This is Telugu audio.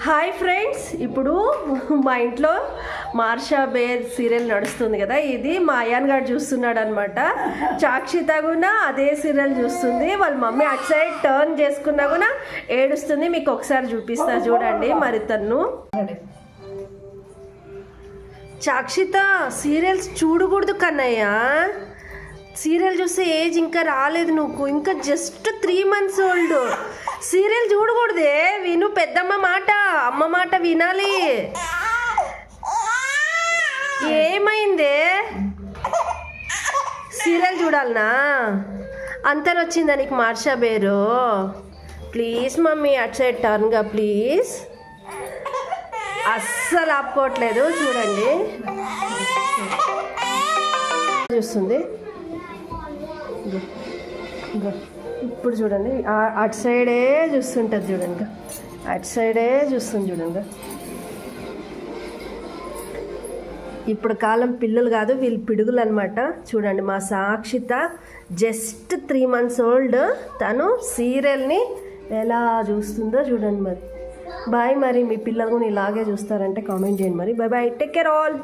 హాయ్ ఫ్రెండ్స్, ఇప్పుడు మా ఇంట్లో మార్షా బేర్ సీరియల్ నడుస్తుంది కదా. ఇది మా అయాన్ గారు చూస్తున్నాడు అనమాట. చాక్షిత కూడా అదే సీరియల్ చూస్తుంది. వాళ్ళ మమ్మీ అటు సైడ్ టర్న్ చేసుకున్నా కూడా ఏడుస్తుంది. మీకు ఒకసారి చూపిస్తా చూడండి. మరి తను చాక్షిత సీరియల్స్ చూడకూడదు కన్నయ్య. సీరియల్ చూస్తే ఏజ్ ఇంకా రాలేదు, నువ్వు ఇంకా జస్ట్ 3 months ఓల్డ్. సీరియల్ చూడకూడదే, విను పెద్దమ్మ మాట, అమ్మ మాట వినాలి. ఏమైందే? సీరియల్ చూడాలనా? అంతని వచ్చిందా నీకు మార్షా బేరు? ప్లీజ్ మమ్మీ అటు సైడ్ టర్న్గా ప్లీజ్. అస్సలు ఆపుకోవట్లేదు చూడండి. చూస్తుంది ఇప్పుడు చూడండి. అటు సైడే చూస్తుంటుంది చూడండి. అటు సైడే చూస్తుంది చూడండి. ఇప్పుడు కాలం పిల్లలు కాదు, వీళ్ళు పిడుగులు అనమాట. చూడండి మా సాక్షిత జస్ట్ 3 months ఓల్డ్. తను సీరియల్ని ఎలా చూస్తుందో చూడండి. మరి బాయ్. మరి మీ పిల్లలు కూడా ఇలాగే చూస్తారంటే కామెంట్ చేయండి. మరి bye bye, take care all.